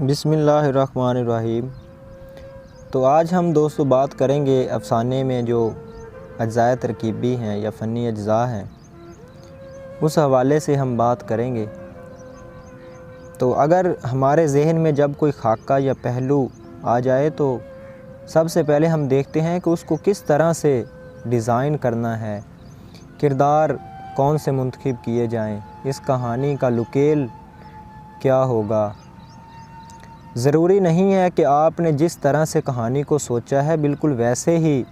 बिस्मिल्लाहिर्रहमानिर्रहीम। तो आज हम दोस्तों बात करेंगे अफ़साने में जो अज्ज़ाए तरकीबी हैं या फ़नी अज्ज़ा हैं, उस हवाले से हम बात करेंगे। तो अगर हमारे ज़हन में जब कोई खाका या पहलू आ जाए तो सबसे पहले हम देखते हैं कि उसको किस तरह से डिज़ाइन करना है, किरदार कौन से मुंतखब किए जाएं, इस कहानी का लुकेल क्या होगा। ज़रूरी नहीं है कि आपने जिस तरह से कहानी को सोचा है बिल्कुल वैसे ही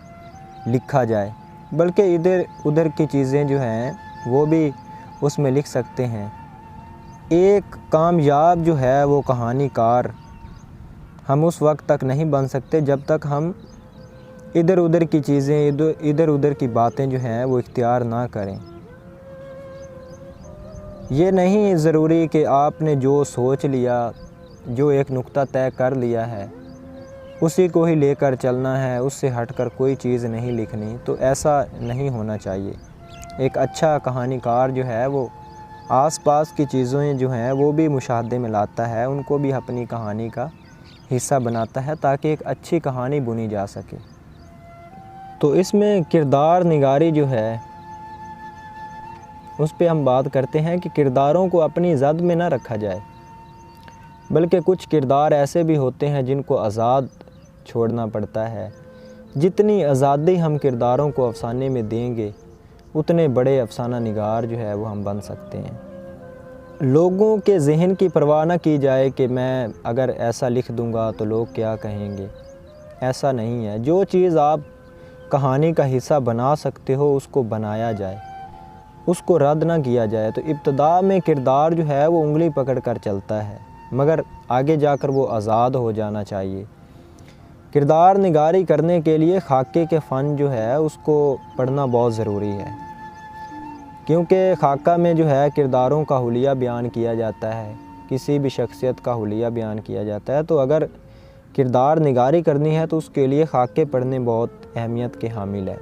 लिखा जाए, बल्कि इधर उधर की चीज़ें जो हैं वो भी उसमें लिख सकते हैं। एक कामयाब जो है वो कहानीकार हम उस वक्त तक नहीं बन सकते जब तक हम इधर उधर की चीज़ें, इधर उधर की बातें जो हैं वो इख्तियार ना करें। ये नहीं ज़रूरी कि आपने जो सोच लिया, जो एक नुक्ता तय कर लिया है, उसी को ही लेकर चलना है, उससे हटकर कोई चीज़ नहीं लिखनी। तो ऐसा नहीं होना चाहिए। एक अच्छा कहानीकार जो है वो आसपास की चीज़ें जो हैं वो भी मुशाहदे में लाता है, उनको भी अपनी कहानी का हिस्सा बनाता है ताकि एक अच्छी कहानी बुनी जा सके। तो इसमें किरदार निगारी जो है उस पे हम बात करते हैं कि किरदारों को अपनी ज़द में ना रखा जाए, बल्कि कुछ किरदार ऐसे भी होते हैं जिनको आज़ाद छोड़ना पड़ता है। जितनी आज़ादी हम किरदारों को अफ़साने में देंगे उतने बड़े अफ़साना निगार जो है वो हम बन सकते हैं। लोगों के ज़हन की परवाह ना की जाए कि मैं अगर ऐसा लिख दूंगा तो लोग क्या कहेंगे। ऐसा नहीं है। जो चीज़ आप कहानी का हिस्सा बना सकते हो उसको बनाया जाए, उसको रद्द ना किया जाए। तो इब्तिदा में किरदार जो है वो उंगली पकड़ कर चलता है, मगर आगे जाकर वो आज़ाद हो जाना चाहिए। किरदार निगारी करने के लिए खाके के फ़न जो है उसको पढ़ना बहुत ज़रूरी है, क्योंकि खाका में जो है किरदारों का हुलिया बयान किया जाता है, किसी भी शख्सियत का हुलिया बयान किया जाता है। तो अगर किरदार निगारी करनी है तो उसके लिए खाके पढ़ने बहुत अहमियत के हामिल है।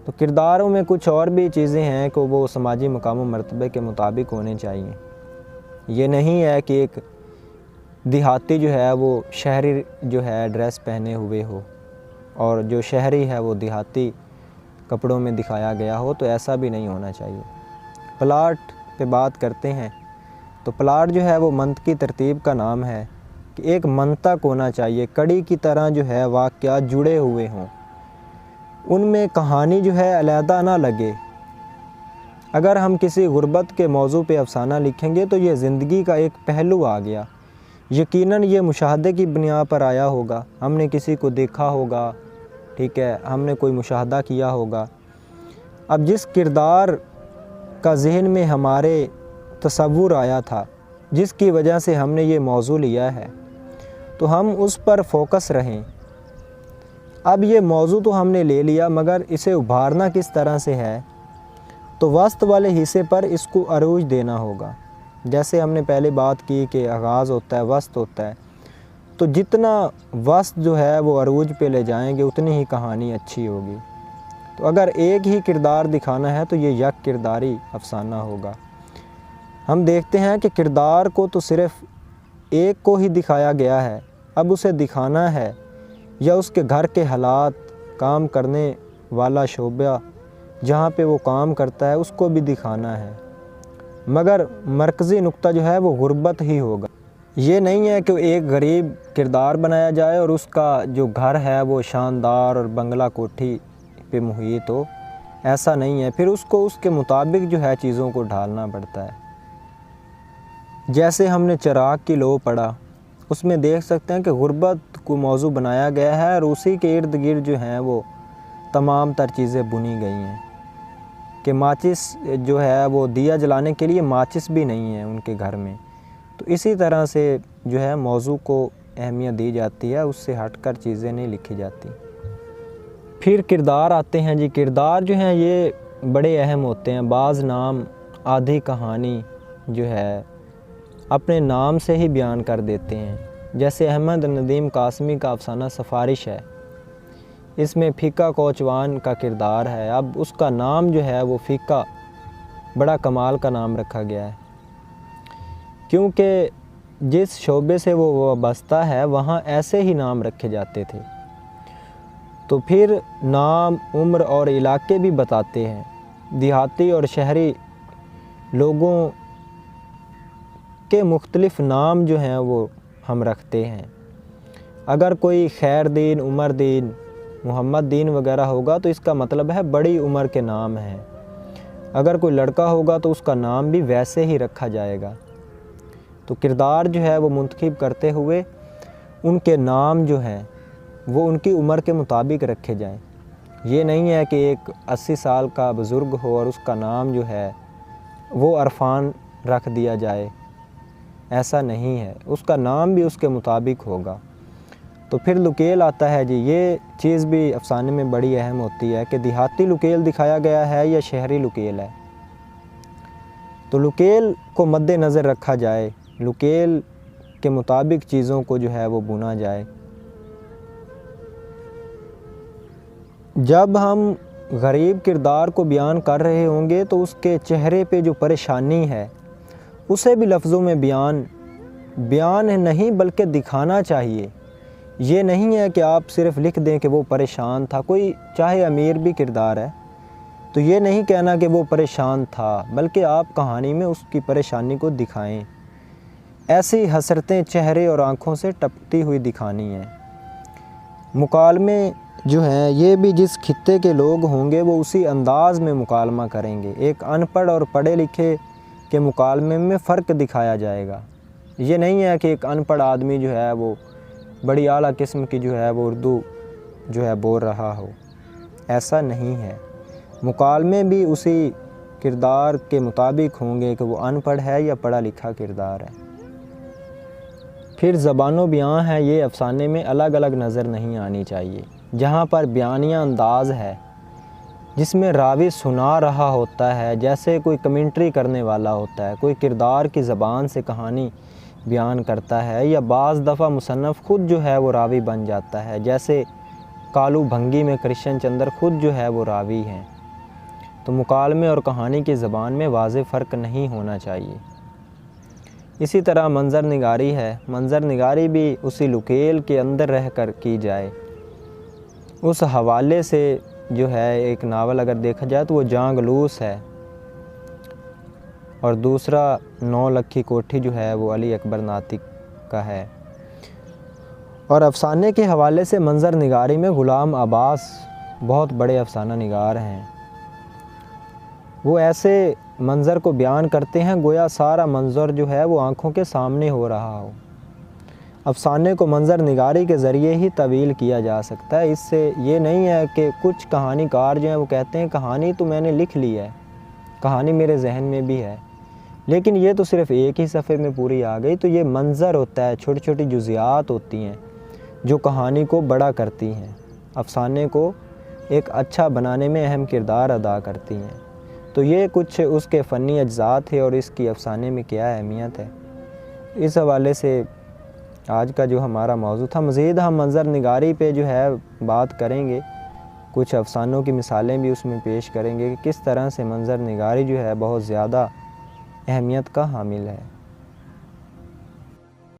तो किरदारों में कुछ और भी चीज़ें हैं कि वो समाजी मकाम व मर्तबे के मुताबिक होने चाहिए। ये नहीं है कि एक देहाती जो है वो शहरी जो है ड्रेस पहने हुए हो और जो शहरी है वो देहाती कपड़ों में दिखाया गया हो, तो ऐसा भी नहीं होना चाहिए। प्लाट पे बात करते हैं तो प्लाट जो है वो मंतकी तरतीब का नाम है कि एक मंतक होना चाहिए, कड़ी की तरह जो है वाक़यात जुड़े हुए हों, उनमें कहानी जो है अलहदा ना लगे। अगर हम किसी गुर्बत के मौजू पे अफ़साना लिखेंगे तो ये ज़िंदगी का एक पहलू आ गया। यकीनन ये मुशाहदे की बुनियाद पर आया होगा, हमने किसी को देखा होगा, ठीक है, हमने कोई मुशाहदा किया होगा। अब जिस किरदार का ज़हन में हमारे तसव्वुर आया था, जिसकी वजह से हमने ये मौजू लिया है, तो हम उस पर फोकस रहें। अब ये मौजू तो हमने ले लिया, मगर इसे उभारना किस तरह से है, तो वस्त वाले हिस्से पर इसको अरूज देना होगा। जैसे हमने पहले बात की कि आगाज़ होता है, वस्त होता है, तो जितना वस्त जो है वो अरूज पे ले जाएंगे उतनी ही कहानी अच्छी होगी। तो अगर एक ही किरदार दिखाना है तो ये यक किरदारी अफसाना होगा। हम देखते हैं कि किरदार को तो सिर्फ़ एक को ही दिखाया गया है, अब उसे दिखाना है या उसके घर के हालात, काम करने वाला शोबा जहाँ पे वो काम करता है उसको भी दिखाना है, मगर मरकज़ी नुक्ता जो है वो गुर्बत ही होगा। ये नहीं है कि एक गरीब किरदार बनाया जाए और उसका जो घर है वो शानदार और बंगला कोठी पे मुहित हो, ऐसा नहीं है। फिर उसको उसके मुताबिक जो है चीज़ों को ढालना पड़ता है। जैसे हमने चिराग की लो पढ़ा, उसमें देख सकते हैं कि गुर्बत को मौजू बनाया गया है और उसी के इर्द गिर्द जो हैं वो तमाम तर चीज़ें बुनी गई हैं कि माचिस जो है वो दिया जलाने के लिए माचिस भी नहीं है उनके घर में। तो इसी तरह से जो है मौजू को अहमियत दी जाती है, उससे हटकर चीज़ें नहीं लिखी जाती। फिर किरदार आते हैं जी। किरदार जो हैं ये बड़े अहम होते हैं। बाज़ नाम आधी कहानी जो है अपने नाम से ही बयान कर देते हैं। जैसे अहमद नदीम कासमी का अफसाना सफारिश है, इसमें फ़िका कोचवान का किरदार है। अब उसका नाम जो है वो फ़िका बड़ा कमाल का नाम रखा गया है, क्योंकि जिस शोबे से वो बसता है वहाँ ऐसे ही नाम रखे जाते थे। तो फिर नाम, उम्र और इलाके भी बताते हैं। देहाती और शहरी लोगों के मुख्तलिफ नाम जो हैं वो हम रखते हैं। अगर कोई खैरदीन, उमरदीन, मोहम्मदीन वगैरह होगा तो इसका मतलब है बड़ी उम्र के नाम हैं। अगर कोई लड़का होगा तो उसका नाम भी वैसे ही रखा जाएगा। तो किरदार जो है वो मुंतखब करते हुए उनके नाम जो हैं वो उनकी उम्र के मुताबिक रखे जाएं। ये नहीं है कि एक 80 साल का बुज़ुर्ग हो और उसका नाम जो है वो अरफान रख दिया जाए, ऐसा नहीं है, उसका नाम भी उसके मुताबिक होगा। तो फिर लुकेल आता है जी। ये चीज़ भी अफसाने में बड़ी अहम होती है कि देहाती लुकेल दिखाया गया है या शहरी लुकेल है। तो लुकेल को मद्देनज़र रखा जाए, लुकेल के मुताबिक चीज़ों को जो है वो बुना जाए। जब हम गरीब किरदार को बयान कर रहे होंगे तो उसके चेहरे पे जो परेशानी है उसे भी लफ्ज़ों में बयान नहीं बल्कि दिखाना चाहिए। ये नहीं है कि आप सिर्फ़ लिख दें कि वो परेशान था। कोई चाहे अमीर भी किरदार है तो ये नहीं कहना कि वो परेशान था, बल्कि आप कहानी में उसकी परेशानी को दिखाएं। ऐसी हसरतें चेहरे और आँखों से टपकती हुई दिखानी हैं। मुकालमे जो हैं ये भी जिस खित्ते के लोग होंगे वो उसी अंदाज़ में मुकालमा करेंगे। एक अनपढ़ और पढ़े लिखे के मुकालमे में फ़र्क दिखाया जाएगा। ये नहीं है कि एक अनपढ़ आदमी जो है वो बड़ी आला किस्म की जो है वो उर्दू जो है बोल रहा हो, ऐसा नहीं है। मुकालमे भी उसी किरदार के मुताबिक होंगे कि वो अनपढ़ है या पढ़ा लिखा किरदार है। फिर ज़बानो बयां है, ये अफसाने में अलग अलग नज़र नहीं आनी चाहिए। जहाँ पर बयानिया अंदाज़ है जिसमें रावी सुना रहा होता है, जैसे कोई कमेंट्री करने वाला होता है, कोई किरदार की ज़बान से कहानी बयान करता है, या बाज़ दफ़ा मुसन्नफ़ ख़ुद जो है वो रावी बन जाता है, जैसे कालू भंगी में कृष्ण चंद्र ख़ुद जो है वो रावी हैं। तो मुकालमे और कहानी की ज़बान में वाज़ेह फ़र्क नहीं होना चाहिए। इसी तरह मंज़र निगारी है। मंज़र निगारी भी उसी लुकेल के अंदर रह कर की जाए। उस हवाले से जो है एक नावल अगर देखा जाए तो वो जांगलूस है, और दूसरा 9 लखी कोठी जो है वो अली अकबर नातिक का है। और अफसाने के हवाले से मंज़र निगारी में ग़ुलाम अब्बास बहुत बड़े अफसाना निगार हैं। वो ऐसे मंज़र को बयान करते हैं गोया सारा मंज़र जो है वो आँखों के सामने हो रहा हो। अफसाने को मंज़र निगारी के ज़रिए ही तवील किया जा सकता है। इससे ये नहीं है कि कुछ कहानीकार जो हैं वो कहते हैं कहानी तो मैंने लिख ली है, कहानी मेरे जहन में भी है, लेकिन ये तो सिर्फ़ एक ही सफ़े में पूरी आ गई। तो ये मंज़र होता है, छोटी छोटी जुज़ियात होती हैं जो कहानी को बड़ा करती हैं, अफसाने को एक अच्छा बनाने में अहम किरदार अदा करती हैं। तो ये कुछ उसके फ़नी अज्ज़ा थे और इसकी अफसाने में क्या अहमियत है। इस हवाले से आज का जो हमारा मौजू था। मज़ीद हम मंज़र निगारी पे जो है बात करेंगे, कुछ अफसानों की मिसालें भी उसमें पेश करेंगे कि किस तरह से मंज़र निगारी जो है बहुत ज़्यादा अहमियत का हामिल है।